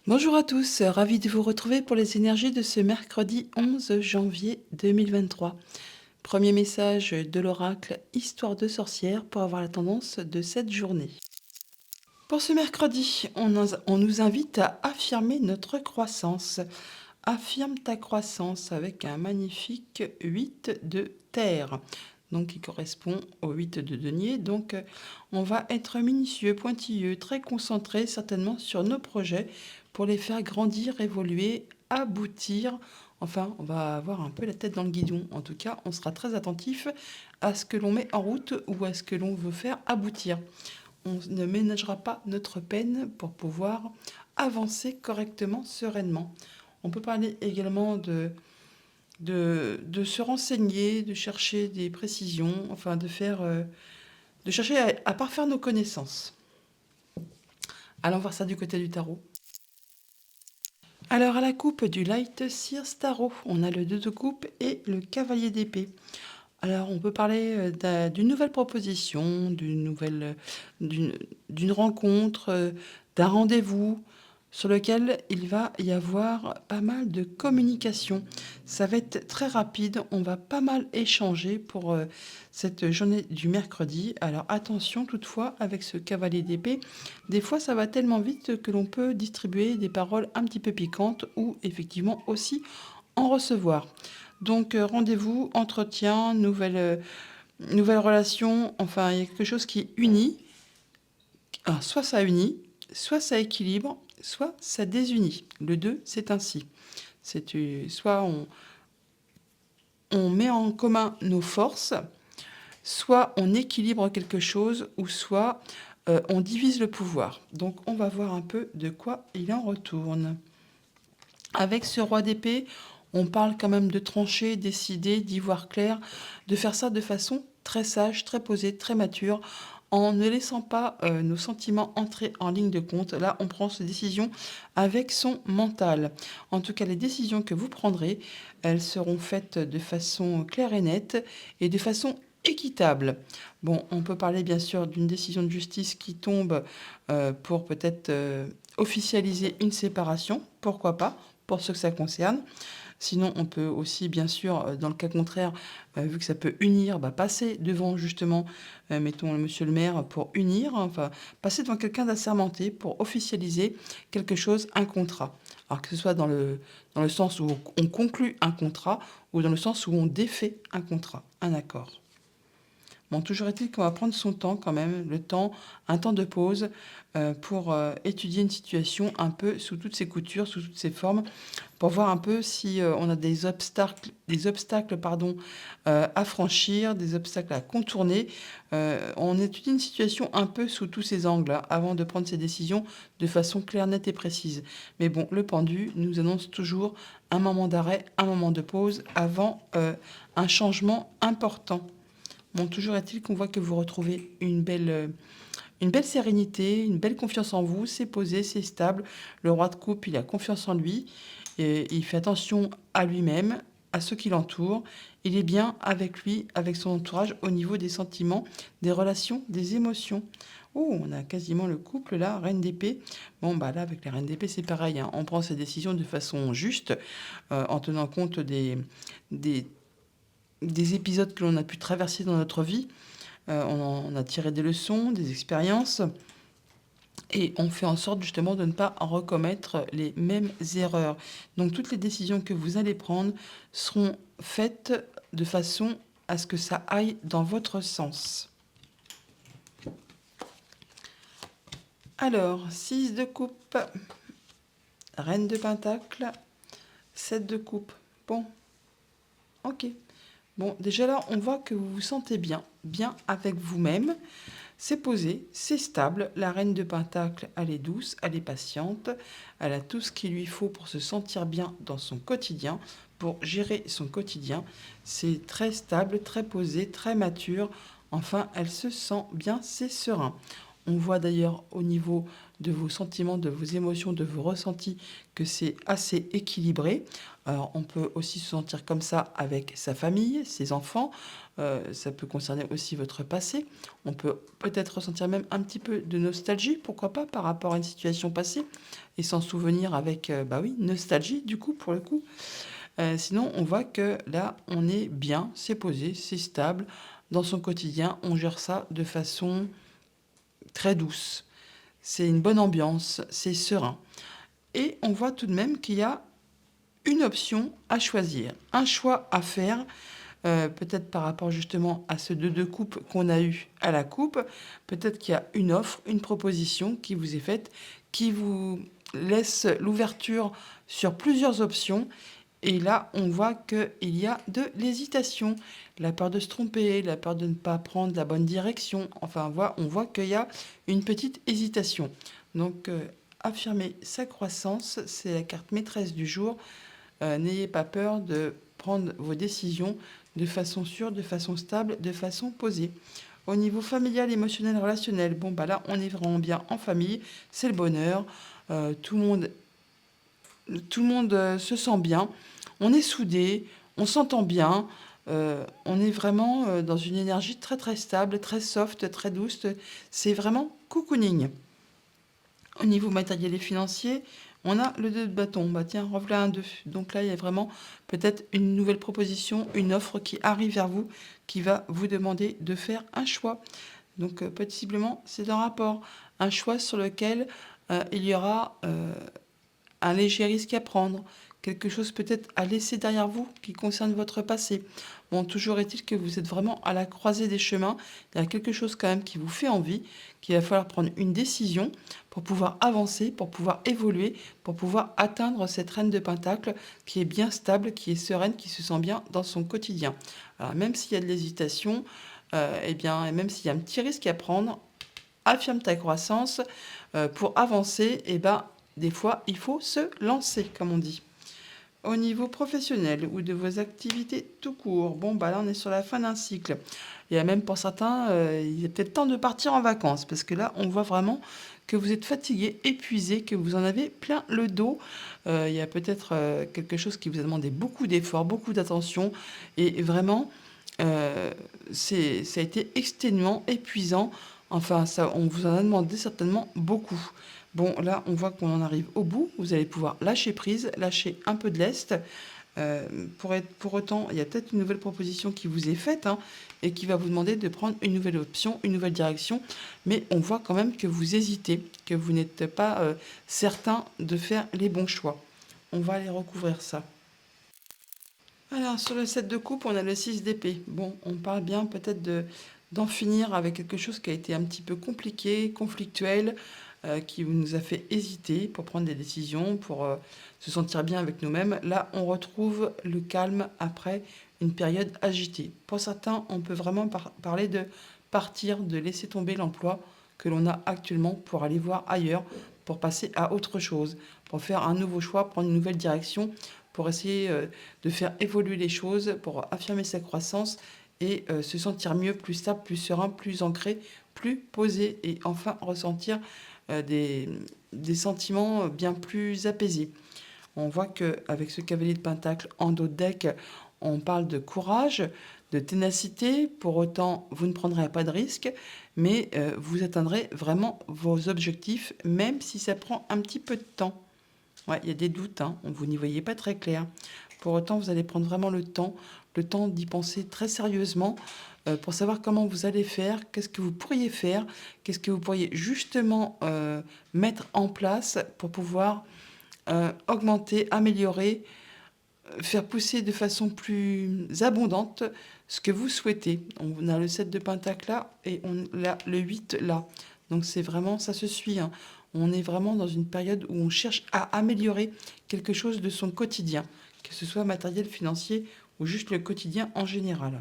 Bonjour à tous, ravi de vous retrouver pour les énergies de ce mercredi 11 janvier 2023. Premier message de l'oracle Histoire de sorcière pour avoir la tendance de cette journée. Pour ce mercredi, on nous invite à affirmer notre croissance. Affirme ta croissance avec un magnifique 8 de terre, donc qui correspond au 8 de denier. Donc on va être minutieux, pointilleux, très concentré certainement sur nos projets pour les faire grandir, évoluer, aboutir. Enfin, on va avoir un peu la tête dans le guidon. En tout cas, on sera très attentif à ce que l'on met en route ou à ce que l'on veut faire aboutir. On ne ménagera pas notre peine pour pouvoir avancer correctement, sereinement. On peut parler également de se renseigner, de chercher des précisions, enfin de chercher à parfaire nos connaissances. Allons voir ça du côté du tarot. Alors à la coupe du Light Sears Tarot, on a le 2 de coupe et le cavalier d'épée. Alors on peut parler d'une nouvelle proposition, d'une rencontre, d'un rendez-vous sur lequel il va y avoir pas mal de communication. Ça va être très rapide, on va pas mal échanger pour cette journée du mercredi. Alors attention toutefois avec ce cavalier d'épée, des fois ça va tellement vite que l'on peut distribuer des paroles un petit peu piquantes ou effectivement aussi en recevoir. Donc rendez-vous, entretien, nouvelle relation, enfin il y a quelque chose qui unit. Alors, soit ça unit, soit ça équilibre, soit ça désunit. Le 2, c'est ainsi. Soit on met en commun nos forces, soit on équilibre quelque chose, ou soit on divise le pouvoir. Donc on va voir un peu de quoi il en retourne. Avec ce roi d'épée, on parle quand même de trancher, décider, d'y voir clair, de faire ça de façon très sage, très posée, très mature, en ne laissant pas nos sentiments entrer en ligne de compte. Là, on prend ces décisions avec son mental. En tout cas, les décisions que vous prendrez, elles seront faites de façon claire et nette et de façon équitable. Bon, on peut parler bien sûr d'une décision de justice qui tombe pour peut-être officialiser une séparation, pourquoi pas, pour ceux que ça concerne. Sinon, on peut aussi, bien sûr, dans le cas contraire, vu que ça peut unir, passer devant justement, mettons, monsieur le maire pour unir, enfin, passer devant quelqu'un d'assermenté pour officialiser quelque chose, un contrat. Alors que ce soit dans le sens où on conclut un contrat ou dans le sens où on défait un contrat, un accord. Bon, toujours est-il qu'on va prendre son temps quand même, le temps, un temps de pause pour étudier une situation un peu sous toutes ses coutures, sous toutes ses formes, pour voir un peu si on a des obstacles pardon, à franchir, des obstacles à contourner. On étudie une situation un peu sous tous ses angles avant de prendre ses décisions de façon claire, nette et précise. Mais bon, le pendu nous annonce toujours un moment d'arrêt, un moment de pause avant un changement important. Bon, toujours est-il qu'on voit que vous retrouvez une belle sérénité, une belle confiance en vous, c'est posé, c'est stable. Le roi de coupe, il a confiance en lui, et il fait attention à lui-même, à ceux qui l'entourent. Il est bien avec lui, avec son entourage, au niveau des sentiments, des relations, des émotions. Oh, on a quasiment le couple là, reine d'épée. Bon, là, avec la reine d'épée, c'est pareil, hein. On prend ses décisions de façon juste, en tenant compte des, des épisodes que l'on a pu traverser dans notre vie. On a tiré des leçons, des expériences, et on fait en sorte justement de ne pas en recommettre les mêmes erreurs. Donc toutes les décisions que vous allez prendre seront faites de façon à ce que ça aille dans votre sens. Alors, 6 de coupe, reine de pentacle, 7 de coupe. Bon, ok. Bon, déjà là, on voit que vous vous sentez bien, bien avec vous-même. C'est posé, c'est stable. La reine de pentacle, elle est douce, elle est patiente. Elle a tout ce qu'il lui faut pour se sentir bien dans son quotidien, pour gérer son quotidien. C'est très stable, très posé, très mature. Enfin, elle se sent bien, c'est serein. On voit d'ailleurs au niveau de vos sentiments, de vos émotions, de vos ressentis, que c'est assez équilibré. Alors, on peut aussi se sentir comme ça avec sa famille, ses enfants. Ça peut concerner aussi votre passé. On peut peut-être ressentir même un petit peu de nostalgie, pourquoi pas, par rapport à une situation passée, et s'en souvenir avec, bah oui, nostalgie, du coup, pour le coup. Sinon, on voit que là, on est bien, c'est posé, c'est stable. Dans son quotidien, on gère ça de façon très douce. C'est une bonne ambiance, c'est serein. Et on voit tout de même qu'il y a une option à choisir, un choix à faire, peut-être par rapport justement à ce deux coupe qu'on a eu à la coupe. Peut-être qu'il y a une offre, une proposition qui vous est faite, qui vous laisse l'ouverture sur plusieurs options. Et là, on voit qu'il y a de l'hésitation, la peur de se tromper, la peur de ne pas prendre la bonne direction. Enfin, on voit qu'il y a une petite hésitation. Donc, affirmer sa croissance, c'est la carte maîtresse du jour. N'ayez pas peur de prendre vos décisions de façon sûre, de façon stable, de façon posée. Au niveau familial, émotionnel, relationnel, bon, bah là, on est vraiment bien en famille, c'est le bonheur. Tout le monde se sent bien, on est soudés, on s'entend bien, on est vraiment dans une énergie très très stable, très soft, très douce. C'est vraiment cocooning. Au niveau matériel et financier, on a le 2 de bâton. Bah tiens, revoilà un 2. Donc là, il y a vraiment peut-être une nouvelle proposition, une offre qui arrive vers vous, qui va vous demander de faire un choix. Donc possiblement, c'est un rapport, un choix sur lequel il y aura un léger risque à prendre, quelque chose peut-être à laisser derrière vous qui concerne votre passé. Bon, toujours est-il que vous êtes vraiment à la croisée des chemins. Il y a quelque chose quand même qui vous fait envie, qu'il va falloir prendre une décision pour pouvoir avancer, pour pouvoir évoluer, pour pouvoir atteindre cette reine de Pentacle qui est bien stable, qui est sereine, qui se sent bien dans son quotidien. Alors, même s'il y a de l'hésitation, eh bien, et même s'il y a un petit risque à prendre, affirme ta croissance pour avancer. Et ben, des fois, il faut se lancer, comme on dit. Au niveau professionnel ou de vos activités tout court, bon, bah là, on est sur la fin d'un cycle. Il y a même pour certains, il est peut-être temps de partir en vacances, parce que là, on voit vraiment que vous êtes fatigué, épuisé, que vous en avez plein le dos. Il y a peut-être quelque chose qui vous a demandé beaucoup d'efforts, beaucoup d'attention, et vraiment, ça a été exténuant, épuisant. Enfin, ça, on vous en a demandé certainement beaucoup. Bon, là, on voit qu'on en arrive au bout. Vous allez pouvoir lâcher prise, lâcher un peu de lest. Pour autant, il y a peut-être une nouvelle proposition qui vous est faite, hein, et qui va vous demander de prendre une nouvelle option, une nouvelle direction. Mais on voit quand même que vous hésitez, que vous n'êtes pas certain de faire les bons choix. On va aller recouvrir ça. Alors, sur le 7 de coupe, on a le 6 d'épée. Bon, on parle bien peut-être d'en finir avec quelque chose qui a été un petit peu compliqué, conflictuel, qui nous a fait hésiter pour prendre des décisions, pour se sentir bien avec nous-mêmes. Là, on retrouve le calme après une période agitée. Pour certains, on peut vraiment parler de partir, de laisser tomber l'emploi que l'on a actuellement pour aller voir ailleurs, pour passer à autre chose, pour faire un nouveau choix, prendre une nouvelle direction, pour essayer de faire évoluer les choses, pour affirmer sa croissance et se sentir mieux, plus stable, plus serein, plus ancré, plus posé et enfin ressentir des sentiments bien plus apaisés. On voit qu'avec ce cavalier de Pentacle en dos de deck, on parle de courage, de ténacité. Pour autant, vous ne prendrez pas de risques, mais vous atteindrez vraiment vos objectifs, même si ça prend un petit peu de temps. Ouais, il y a des doutes, hein, vous n'y voyez pas très clair. Pour autant, vous allez prendre vraiment le temps d'y penser très sérieusement pour savoir comment vous allez faire, qu'est-ce que vous pourriez faire, qu'est-ce que vous pourriez justement mettre en place pour pouvoir augmenter, améliorer, faire pousser de façon plus abondante ce que vous souhaitez. On a le 7 de Pentacle là et on a le 8 là. Donc c'est vraiment, ça se suit, hein. On est vraiment dans une période où on cherche à améliorer quelque chose de son quotidien, que ce soit matériel, financier ou juste le quotidien en général.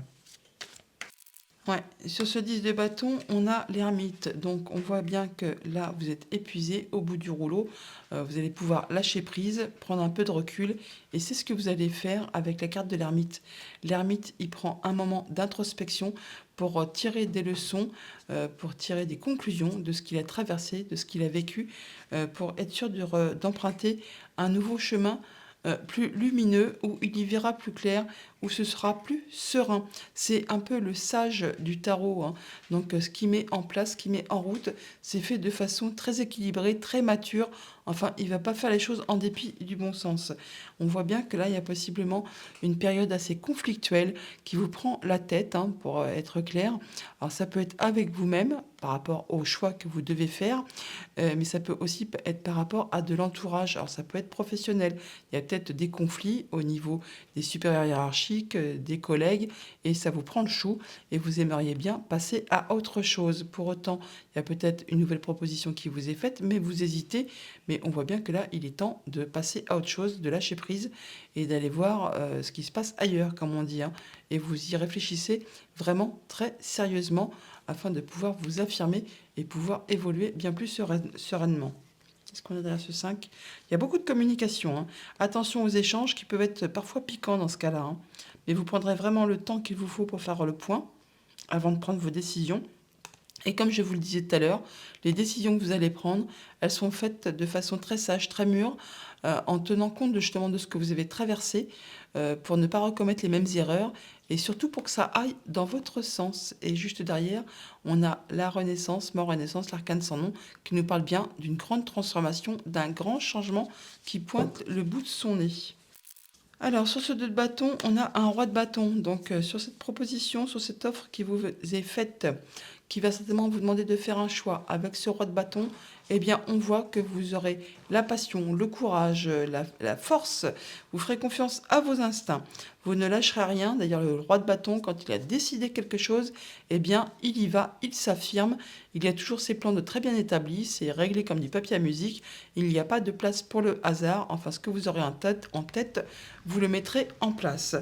Ouais, sur ce 10 de bâton, on a l'ermite. Donc, on voit bien que là, vous êtes épuisé au bout du rouleau. Vous allez pouvoir lâcher prise, prendre un peu de recul. Et c'est ce que vous allez faire avec la carte de l'ermite. L'ermite, il prend un moment d'introspection pour tirer des leçons, pour tirer des conclusions de ce qu'il a traversé, de ce qu'il a vécu, pour être sûr d'emprunter un nouveau chemin plus lumineux, où il y verra plus clair, où ce sera plus serein. C'est un peu le sage du tarot, hein. Donc ce qui met en place, ce qui met en route, c'est fait de façon très équilibrée, très mature. Enfin, il va pas faire les choses en dépit du bon sens. On voit bien que là, il y a possiblement une période assez conflictuelle qui vous prend la tête, hein, pour être clair. Alors ça peut être avec vous-même par rapport au choix que vous devez faire, mais ça peut aussi être par rapport à de l'entourage. Alors ça peut être professionnel. Il y a peut-être des conflits au niveau des supérieurs hiérarchiques, des collègues, et ça vous prend le chou, et vous aimeriez bien passer à autre chose. Pour autant, il y a peut-être une nouvelle proposition qui vous est faite, mais vous hésitez. Mais on voit bien que là, il est temps de passer à autre chose, de lâcher prise, et d'aller voir ce qui se passe ailleurs, comme on dit, hein. Et vous y réfléchissez vraiment très sérieusement afin de pouvoir vous affirmer et pouvoir évoluer bien plus sereinement. Qu'est-ce qu'on a derrière ce 5? Il y a beaucoup de communication, hein. Attention aux échanges qui peuvent être parfois piquants dans ce cas-là, hein. Mais vous prendrez vraiment le temps qu'il vous faut pour faire le point avant de prendre vos décisions. Et comme je vous le disais tout à l'heure, les décisions que vous allez prendre, elles sont faites de façon très sage, très mûre, en tenant compte justement de ce que vous avez traversé, pour ne pas recommettre les mêmes erreurs, et surtout pour que ça aille dans votre sens. Et juste derrière, on a la Renaissance, mort Renaissance, l'arcane sans nom, qui nous parle bien d'une grande transformation, d'un grand changement qui pointe le bout de son nez. Alors, sur ce 2 de bâton, on a un roi de bâton. Donc, sur cette proposition, sur cette offre qui vous est faite, qui va certainement vous demander de faire un choix avec ce roi de bâton, eh bien, on voit que vous aurez la passion, le courage, la force. Vous ferez confiance à vos instincts. Vous ne lâcherez rien. D'ailleurs, le roi de bâton, quand il a décidé quelque chose, eh bien, il y va, il s'affirme. Il y a toujours ses plans de très bien établis. C'est réglé comme du papier à musique. Il n'y a pas de place pour le hasard. Enfin, ce que vous aurez en tête, vous le mettrez en place.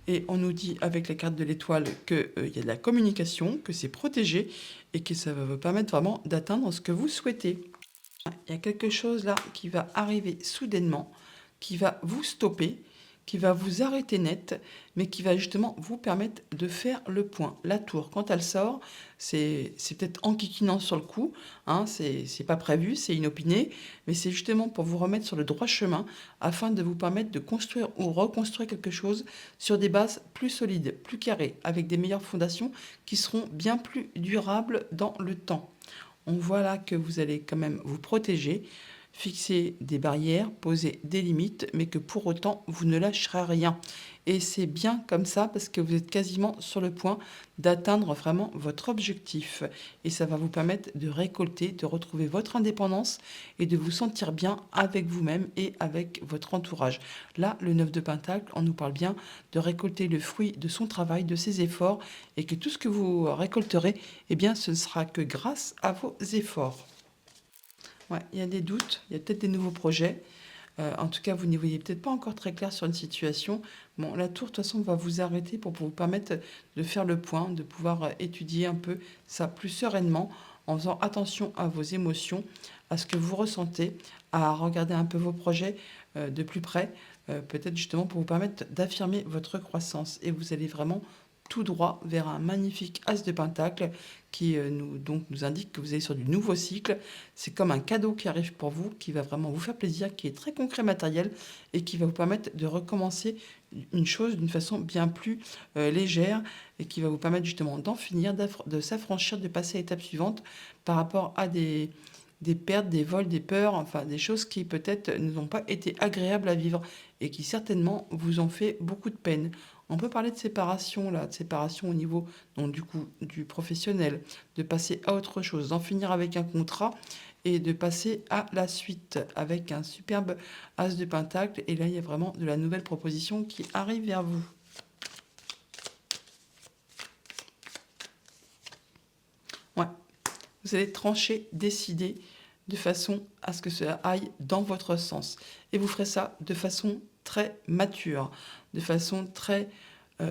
Et on nous dit avec les cartes de l'étoile qu'il y a de la communication, que c'est protégé et que ça va vous permettre vraiment d'atteindre ce que vous souhaitez. Il y a quelque chose là qui va arriver soudainement, qui va vous stopper, qui va vous arrêter net, mais qui va justement vous permettre de faire le point. La tour, quand elle sort, c'est peut-être enquiquinant sur le coup, hein, c'est pas prévu, c'est inopiné, mais c'est justement pour vous remettre sur le droit chemin afin de vous permettre de construire ou reconstruire quelque chose sur des bases plus solides, plus carrées, avec des meilleures fondations qui seront bien plus durables dans le temps. On voit là que vous allez quand même vous protéger, fixer des barrières, poser des limites, mais que pour autant, vous ne lâcherez rien. Et c'est bien comme ça parce que vous êtes quasiment sur le point d'atteindre vraiment votre objectif. Et ça va vous permettre de récolter, de retrouver votre indépendance et de vous sentir bien avec vous-même et avec votre entourage. Là, le 9 de Pentacle, on nous parle bien de récolter le fruit de son travail, de ses efforts, et que tout ce que vous récolterez, eh bien, ce ne sera que grâce à vos efforts. Ouais, il y a des doutes, il y a peut-être des nouveaux projets. En tout cas, vous n'y voyez peut-être pas encore très clair sur une situation. Bon, la tour, de toute façon, va vous arrêter pour vous permettre de faire le point, de pouvoir étudier un peu ça plus sereinement, en faisant attention à vos émotions, à ce que vous ressentez, à regarder un peu vos projets de plus près, peut-être justement pour vous permettre d'affirmer votre croissance. Et vous allez vraiment tout droit vers un magnifique as de pentacle qui nous indique que vous allez sur du nouveau cycle. C'est comme un cadeau qui arrive pour vous, qui va vraiment vous faire plaisir, qui est très concret, matériel, et qui va vous permettre de recommencer une chose d'une façon bien plus légère, et qui va vous permettre justement d'en finir, de s'affranchir, de passer à l'étape suivante par rapport à des pertes, des vols, des peurs, enfin des choses qui peut-être ne n'ont pas été agréables à vivre et qui certainement vous ont fait beaucoup de peine. On peut parler de séparation là, de séparation au niveau donc du coup du professionnel, de passer à autre chose, d'en finir avec un contrat et de passer à la suite avec un superbe as de pentacle. Et là, il y a vraiment de la nouvelle proposition qui arrive vers vous. Ouais, vous allez trancher, décider de façon à ce que cela aille dans votre sens. Et vous ferez ça de façon très mature, de façon très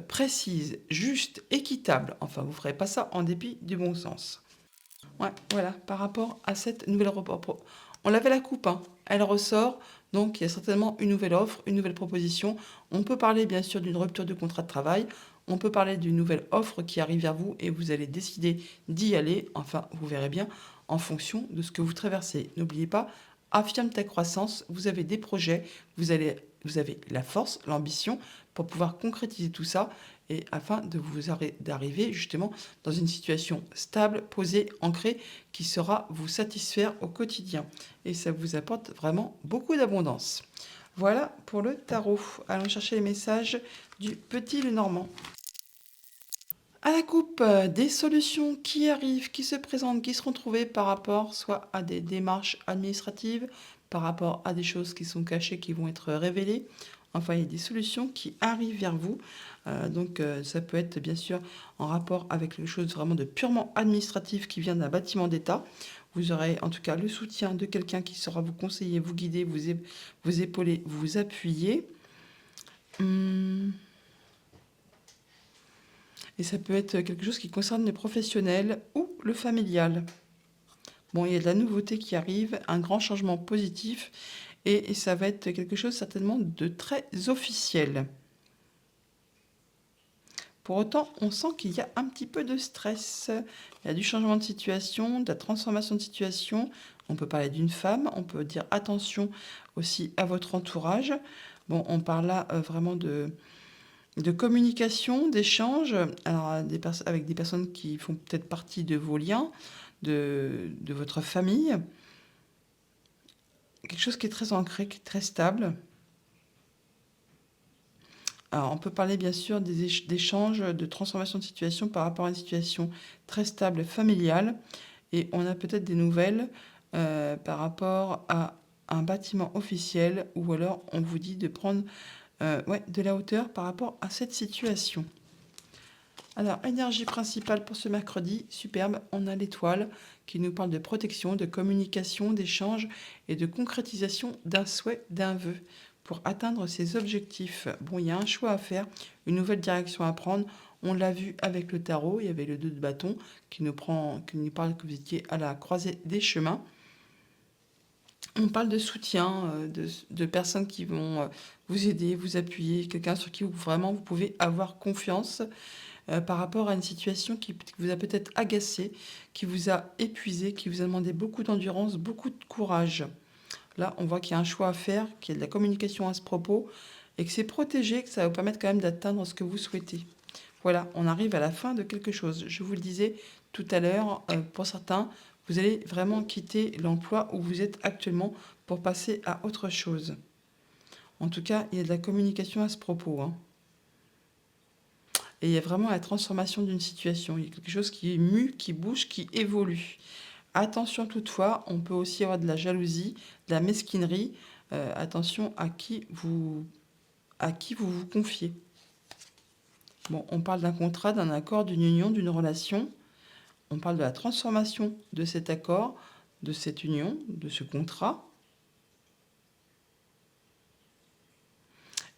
précise, juste, équitable. Enfin, vous ne ferez pas ça en dépit du bon sens. Ouais, voilà, par rapport à cette nouvelle offre. On l'avait la coupe, hein. Elle ressort, donc il y a certainement une nouvelle offre, une nouvelle proposition. On peut parler bien sûr d'une rupture de contrat de travail, on peut parler d'une nouvelle offre qui arrive vers vous et vous allez décider d'y aller. Enfin, vous verrez bien en fonction de ce que vous traversez. N'oubliez pas, affirme ta croissance, vous avez des projets, vous avez la force, l'ambition pour pouvoir concrétiser tout ça et afin de d'arriver justement dans une situation stable, posée, ancrée, qui saura vous satisfaire au quotidien. Et ça vous apporte vraiment beaucoup d'abondance. Voilà pour le tarot. Allons chercher les messages du petit Lenormand. À la coupe, des solutions qui arrivent, qui se présentent, qui seront trouvées par rapport soit à des démarches administratives, par rapport à des choses qui sont cachées, qui vont être révélées. Enfin, il y a des solutions qui arrivent vers vous. Donc, ça peut être bien sûr en rapport avec quelque chose vraiment de purement administratif qui vient d'un bâtiment d'État. Vous aurez en tout cas le soutien de quelqu'un qui saura vous conseiller, vous guider, vous épauler, vous appuyer. Et ça peut être quelque chose qui concerne les professionnels ou le familial. Bon, il y a de la nouveauté qui arrive, un grand changement positif, et ça va être quelque chose certainement de très officiel. Pour autant, on sent qu'il y a un petit peu de stress. Il y a du changement de situation, de la transformation de situation. On peut parler d'une femme, on peut dire attention aussi à votre entourage. Bon, on parle là vraiment de communication, d'échange, alors avec des personnes qui font peut-être partie de vos liens, de votre famille. Quelque chose qui est très ancré, qui est très stable. Alors, on peut parler bien sûr d'échanges, de transformation de situation par rapport à une situation très stable familiale. Et on a peut-être des nouvelles par rapport à un bâtiment officiel ou alors on vous dit de prendre de la hauteur par rapport à cette situation. Alors, énergie principale pour ce mercredi, superbe, on a l'étoile qui nous parle de protection, de communication, d'échange et de concrétisation d'un souhait, d'un vœu pour atteindre ses objectifs. Bon, il y a un choix à faire, une nouvelle direction à prendre. On l'a vu avec le tarot, il y avait le 2 de bâton qui nous parle que vous étiez à la croisée des chemins. On parle de soutien, de personnes qui vont vous aider, vous appuyer, quelqu'un sur qui vraiment vous pouvez avoir confiance par rapport à une situation qui vous a peut-être agacé, qui vous a épuisé, qui vous a demandé beaucoup d'endurance, beaucoup de courage. Là, on voit qu'il y a un choix à faire, qu'il y a de la communication à ce propos, et que c'est protégé, que ça va vous permettre quand même d'atteindre ce que vous souhaitez. Voilà, on arrive à la fin de quelque chose. Je vous le disais tout à l'heure, pour certains, vous allez vraiment quitter l'emploi où vous êtes actuellement pour passer à autre chose. En tout cas, il y a de la communication à ce propos, hein. Et il y a vraiment la transformation d'une situation. Il y a quelque chose qui mue, qui bouge, qui évolue. Attention toutefois, on peut aussi avoir de la jalousie, de la mesquinerie. Attention à qui vous vous confiez. Bon, on parle d'un contrat, d'un accord, d'une union, d'une relation. On parle de la transformation de cet accord, de cette union, de ce contrat.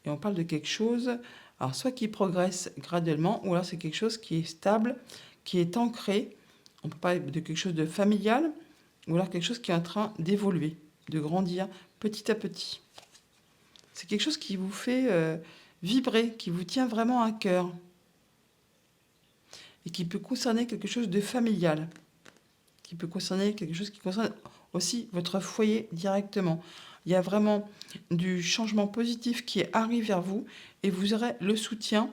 Et on parle de quelque chose, alors soit qui progresse graduellement, ou alors c'est quelque chose qui est stable, qui est ancré. On peut parler de quelque chose de familial, ou alors quelque chose qui est en train d'évoluer, de grandir petit à petit. C'est quelque chose qui vous fait vibrer, qui vous tient vraiment à cœur. Et qui peut concerner quelque chose de familial. Qui peut concerner quelque chose qui concerne aussi votre foyer directement. Il y a vraiment du changement positif qui arrive vers vous et vous aurez le soutien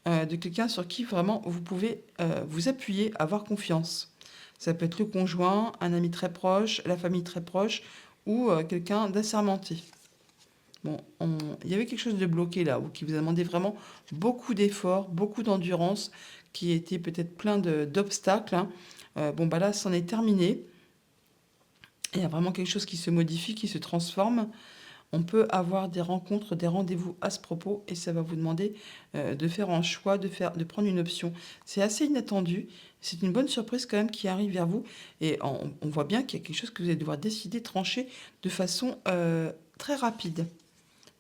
de quelqu'un sur qui vraiment vous pouvez vous appuyer, avoir confiance. Ça peut être le conjoint, un ami très proche, la famille très proche ou quelqu'un d'assermenté. Bon, il y avait quelque chose de bloqué là, ou qui vous a demandé vraiment beaucoup d'efforts, beaucoup d'endurance, qui était peut-être plein d'obstacles, hein. Bon, bah là, c'en est terminé. Il y a vraiment quelque chose qui se modifie, qui se transforme. On peut avoir des rencontres, des rendez-vous à ce propos, et ça va vous demander de faire un choix, de prendre une option. C'est assez inattendu. C'est une bonne surprise quand même qui arrive vers vous. Et on voit bien qu'il y a quelque chose que vous allez devoir décider, trancher de façon très rapide.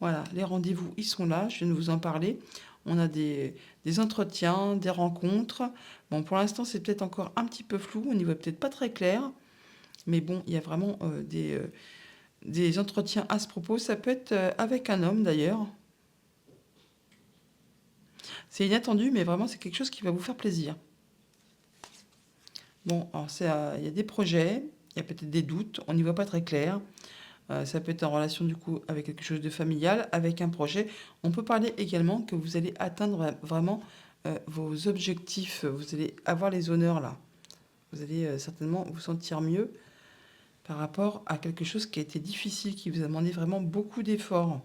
Voilà, les rendez-vous, ils sont là, je viens de vous en parler. On a des entretiens, des rencontres. Bon, pour l'instant, c'est peut-être encore un petit peu flou, on n'y voit peut-être pas très clair, mais bon, il y a vraiment des entretiens à ce propos. Ça peut être avec un homme d'ailleurs. C'est inattendu, mais vraiment, c'est quelque chose qui va vous faire plaisir. Bon, alors il y a des projets, il y a peut-être des doutes, on n'y voit pas très clair. Ça peut être en relation du coup avec quelque chose de familial, avec un projet. On peut parler également que vous allez atteindre vraiment vos objectifs, vous allez avoir les honneurs là. Vous allez certainement vous sentir mieux par rapport à quelque chose qui a été difficile, qui vous a demandé vraiment beaucoup d'efforts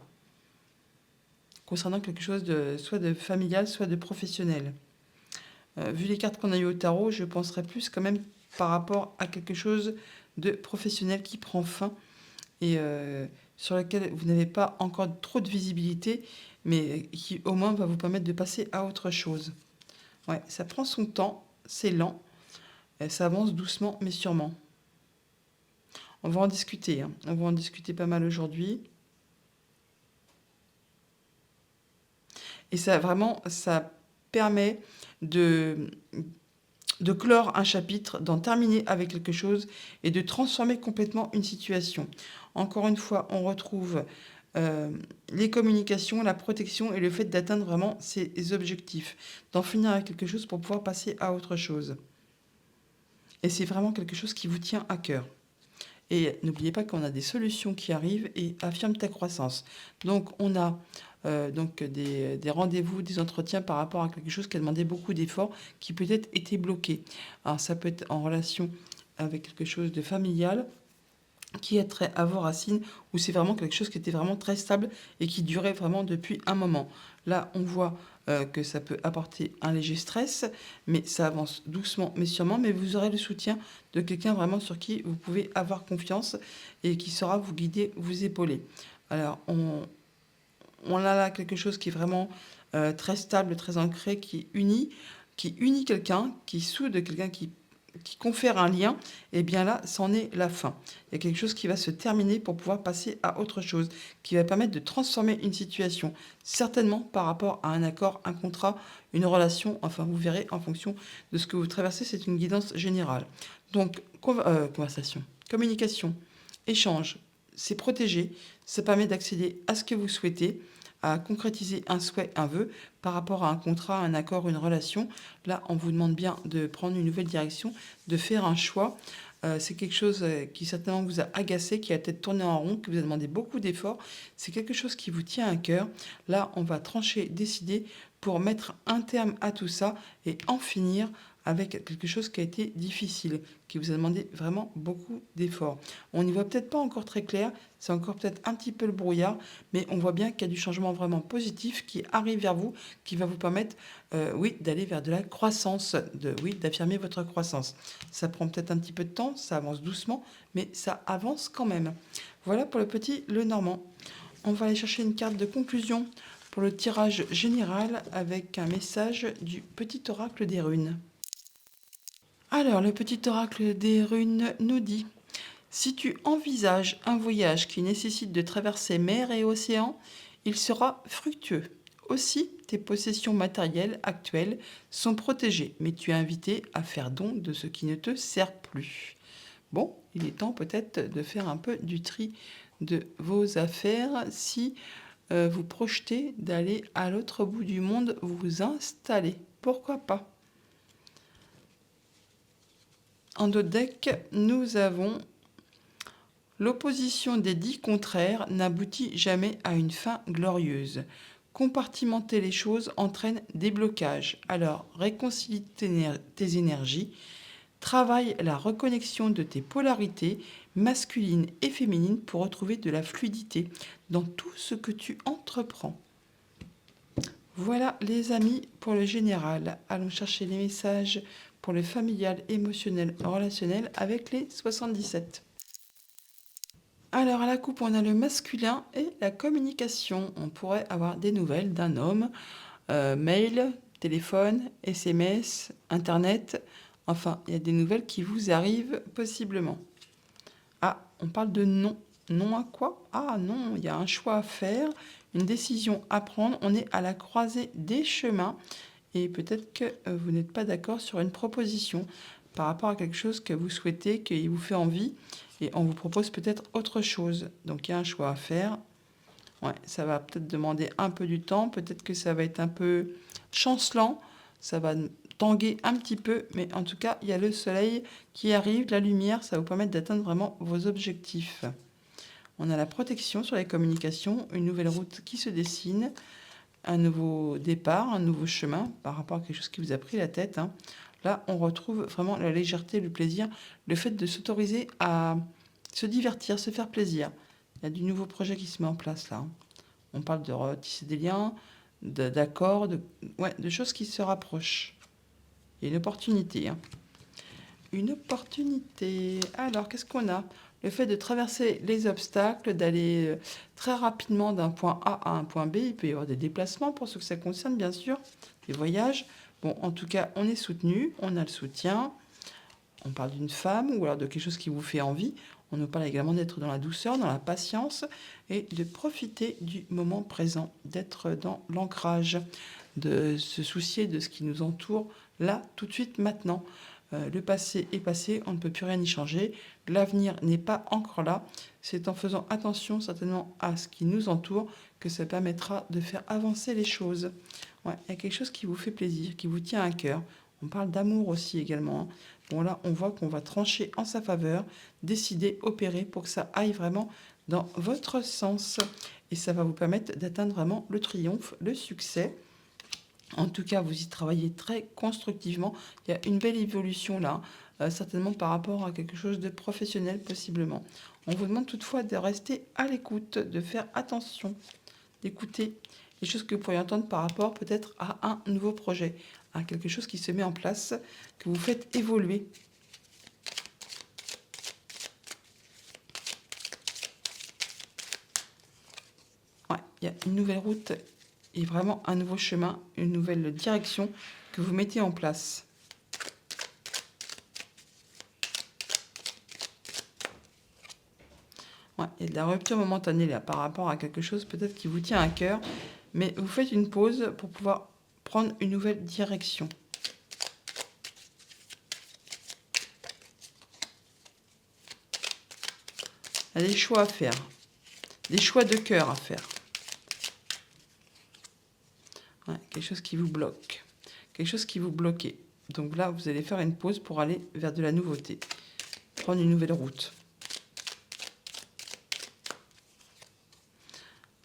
concernant quelque chose de soit de familial, soit de professionnel. Vu les cartes qu'on a eues au tarot, je penserais plus quand même par rapport à quelque chose de professionnel qui prend fin et sur lequel vous n'avez pas encore trop de visibilité, mais qui au moins va vous permettre de passer à autre chose. Ouais, ça prend son temps, c'est lent, ça avance doucement mais sûrement. On va en discuter, hein. On va en discuter pas mal aujourd'hui. Et ça vraiment, ça permet de, de clore un chapitre, d'en terminer avec quelque chose et de transformer complètement une situation. Encore une fois, on retrouve les communications, la protection et le fait d'atteindre vraiment ses objectifs, d'en finir avec quelque chose pour pouvoir passer à autre chose. Et c'est vraiment quelque chose qui vous tient à cœur. Et n'oubliez pas qu'on a des solutions qui arrivent et affirme ta croissance. Donc on a donc des rendez-vous, des entretiens par rapport à quelque chose qui a demandé beaucoup d'efforts, qui peut-être était bloqué. Alors ça peut être en relation avec quelque chose de familial, qui est trait à vos racines, ou c'est vraiment quelque chose qui était vraiment très stable et qui durait vraiment depuis un moment. Là, on voit que ça peut apporter un léger stress, mais ça avance doucement mais sûrement, mais vous aurez le soutien de quelqu'un vraiment sur qui vous pouvez avoir confiance et qui saura vous guider, vous épauler. Alors, on a là quelque chose qui est vraiment très stable, très ancré, qui unit quelqu'un, qui soude quelqu'un, qui confère un lien, et bien là, c'en est la fin. Il y a quelque chose qui va se terminer pour pouvoir passer à autre chose, qui va permettre de transformer une situation, certainement par rapport à un accord, un contrat, une relation, enfin vous verrez en fonction de ce que vous traversez, c'est une guidance générale. Donc, conversation, communication, échange, c'est protégé, ça permet d'accéder à ce que vous souhaitez, à concrétiser un souhait, un vœu, par rapport à un contrat, un accord, une relation. Là, on vous demande bien de prendre une nouvelle direction, de faire un choix. C'est quelque chose qui certainement vous a agacé, qui a peut-être tourné en rond, qui vous a demandé beaucoup d'efforts. C'est quelque chose qui vous tient à cœur. Là, on va trancher, décider pour mettre un terme à tout ça et en finir avec quelque chose qui a été difficile, qui vous a demandé vraiment beaucoup d'efforts. On n'y voit peut-être pas encore très clair, c'est encore peut-être un petit peu le brouillard, mais on voit bien qu'il y a du changement vraiment positif qui arrive vers vous, qui va vous permettre, oui, d'aller vers de la croissance, oui, d'affirmer votre croissance. Ça prend peut-être un petit peu de temps, ça avance doucement, mais ça avance quand même. Voilà pour le petit Lenormand. On va aller chercher une carte de conclusion pour le tirage général avec un message du petit oracle des runes. Alors, le petit oracle des runes nous dit: si tu envisages un voyage qui nécessite de traverser mer et océan, il sera fructueux. Aussi, tes possessions matérielles actuelles sont protégées, mais tu es invité à faire don de ce qui ne te sert plus. Bon, il est temps peut-être de faire un peu du tri de vos affaires si vous projetez d'aller à l'autre bout du monde vous installer. Pourquoi pas? En dos de deck, nous avons l'opposition des dix contraires n'aboutit jamais à une fin glorieuse. Compartimenter les choses entraîne des blocages. Alors, réconcilie tes énergies, travaille la reconnexion de tes polarités masculines et féminines pour retrouver de la fluidité dans tout ce que tu entreprends. Voilà les amis pour le général. Allons chercher les messages pour le familial, émotionnel, relationnel avec les 77. Alors à la coupe, on a le masculin et la communication. On pourrait avoir des nouvelles d'un homme, mail, téléphone, SMS, Internet. Enfin, il y a des nouvelles qui vous arrivent possiblement. Ah, on parle de non. Non à quoi? Ah non, il y a un choix à faire, une décision à prendre. On est à la croisée des chemins et peut-être que vous n'êtes pas d'accord sur une proposition par rapport à quelque chose que vous souhaitez, qui vous fait envie et on vous propose peut-être autre chose. Donc il y a un choix à faire. Ouais, ça va peut-être demander un peu du temps, peut-être que ça va être un peu chancelant, ça va tanguer un petit peu, mais en tout cas, il y a le soleil qui arrive, la lumière, ça va vous permettre d'atteindre vraiment vos objectifs. On a la protection sur les communications, une nouvelle route qui se dessine, un nouveau départ, un nouveau chemin par rapport à quelque chose qui vous a pris la tête, hein. Là, on retrouve vraiment la légèreté, le plaisir, le fait de s'autoriser à se divertir, se faire plaisir. Il y a du nouveau projet qui se met en place là, hein. On parle de retisser des liens, d'accords, ouais, de choses qui se rapprochent. Il y a une opportunité, hein. Une opportunité. Alors, qu'est-ce qu'on a? Le fait de traverser les obstacles, d'aller très rapidement d'un point A à un point B. Il peut y avoir des déplacements pour ceux que ça concerne, bien sûr, des voyages. Bon, en tout cas, on est soutenu, on a le soutien. On parle d'une femme ou alors de quelque chose qui vous fait envie. On nous parle également d'être dans la douceur, dans la patience et de profiter du moment présent, d'être dans l'ancrage, de se soucier de ce qui nous entoure là, tout de suite, maintenant. Le passé est passé, on ne peut plus rien y changer. L'avenir n'est pas encore là. C'est en faisant attention certainement à ce qui nous entoure que ça permettra de faire avancer les choses. Ouais, il y a quelque chose qui vous fait plaisir, qui vous tient à cœur. On parle d'amour aussi également, hein. Bon là, on voit qu'on va trancher en sa faveur, décider, opérer pour que ça aille vraiment dans votre sens. Et ça va vous permettre d'atteindre vraiment le triomphe, le succès. En tout cas, vous y travaillez très constructivement. Il y a une belle évolution là, certainement par rapport à quelque chose de professionnel possiblement. On vous demande toutefois de rester à l'écoute, de faire attention, d'écouter les choses que vous pourriez entendre par rapport peut-être à un nouveau projet, à quelque chose qui se met en place, que vous faites évoluer. Ouais, il y a une nouvelle route et vraiment un nouveau chemin, une nouvelle direction que vous mettez en place. Ouais, il y a de la rupture momentanée là par rapport à quelque chose peut-être qui vous tient à cœur, mais vous faites une pause pour pouvoir prendre une nouvelle direction. Il y a des choix à faire, des choix de cœur à faire. Ouais, quelque chose qui vous bloque, quelque chose qui vous bloquait. Donc là, vous allez faire une pause pour aller vers de la nouveauté, prendre une nouvelle route.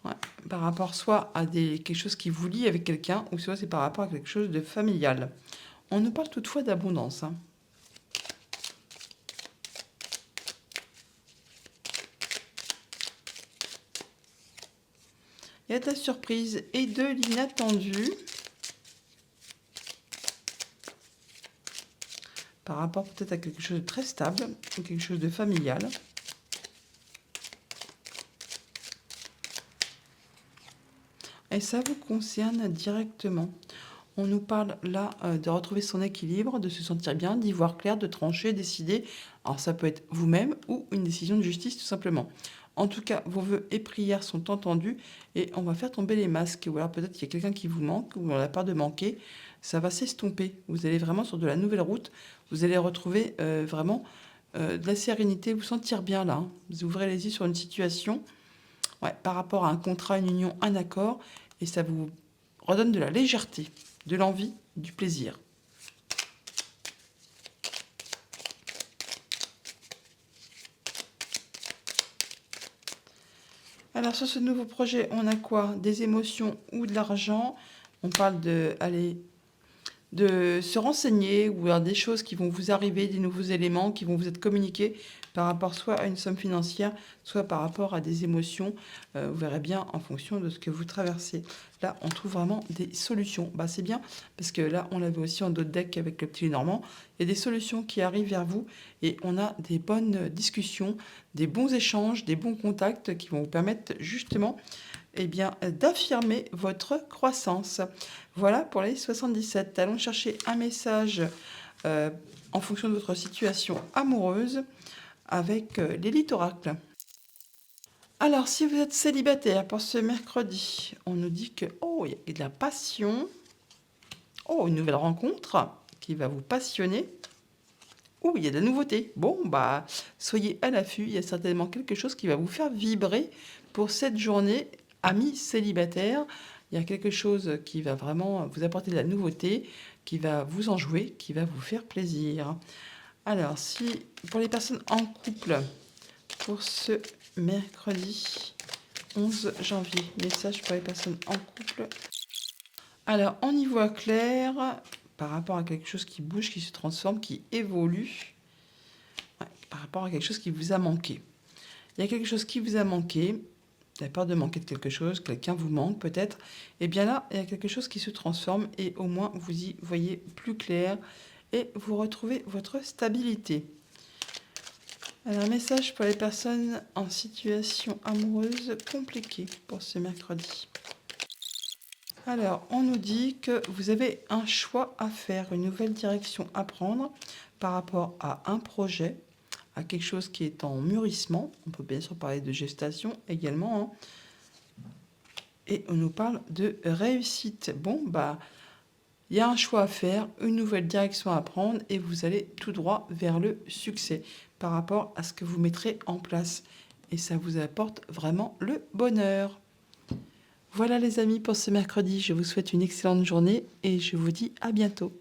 Ouais, par rapport soit à quelque chose qui vous lie avec quelqu'un, ou soit c'est par rapport à quelque chose de familial. On nous parle toutefois d'abondance, hein. Il y a de la surprise et de l'inattendu. Par rapport peut-être à quelque chose de très stable ou quelque chose de familial. Et ça vous concerne directement. On nous parle là de retrouver son équilibre, de se sentir bien, d'y voir clair, de trancher, décider. Alors ça peut être vous-même ou une décision de justice tout simplement. En tout cas, vos vœux et prières sont entendus et on va faire tomber les masques. Ou alors peut-être qu'il y a quelqu'un qui vous manque ou on n'a pas de manquer. Ça va s'estomper. Vous allez vraiment sur de la nouvelle route. Vous allez retrouver vraiment de la sérénité, vous sentir bien là, hein. Vous ouvrez les yeux sur une situation, ouais, par rapport à un contrat, une union, un accord, et ça vous redonne de la légèreté, de l'envie, du plaisir. Alors sur ce nouveau projet, on a quoi? Des émotions ou de l'argent. On parle de se renseigner ou alors des choses qui vont vous arriver, des nouveaux éléments qui vont vous être communiqués par rapport soit à une somme financière, soit par rapport à des émotions. Vous verrez bien en fonction de ce que vous traversez. Là, on trouve vraiment des solutions. Bah, c'est bien parce que là, on l'avait aussi en d'autres decks avec le petit Normand. Il y a des solutions qui arrivent vers vous et on a des bonnes discussions, des bons échanges, des bons contacts qui vont vous permettre justement eh bien, d'affirmer votre croissance. Voilà pour les 77. Allons chercher un message en fonction de votre situation amoureuse avec l'élite oracle. Alors, si vous êtes célibataire pour ce mercredi, on nous dit que, oh, il y a de la passion. Oh, une nouvelle rencontre qui va vous passionner. Oh, il y a de la nouveauté. Bon, bah, soyez à l'affût. Il y a certainement quelque chose qui va vous faire vibrer pour cette journée, amis célibataires. Il y a quelque chose qui va vraiment vous apporter de la nouveauté, qui va vous enjouer, qui va vous faire plaisir. Alors, si pour les personnes en couple, pour ce mercredi 11 janvier, message pour les personnes en couple. Alors, on y voit clair par rapport à quelque chose qui bouge, qui se transforme, qui évolue, ouais, par rapport à quelque chose qui vous a manqué. Il y a quelque chose qui vous a manqué, vous avez peur de manquer de quelque chose, quelqu'un vous manque peut-être, et bien là, il y a quelque chose qui se transforme et au moins vous y voyez plus clair et vous retrouvez votre stabilité. Alors, un message pour les personnes en situation amoureuse compliquée pour ce mercredi. Alors, on nous dit que vous avez un choix à faire, une nouvelle direction à prendre par rapport à un projet, à quelque chose qui est en mûrissement. On peut bien sûr parler de gestation également, hein. Et on nous parle de réussite. Bon, bah, il y a un choix à faire, une nouvelle direction à prendre et vous allez tout droit vers le succès par rapport à ce que vous mettrez en place. Et ça vous apporte vraiment le bonheur. Voilà les amis pour ce mercredi, je vous souhaite une excellente journée et je vous dis à bientôt.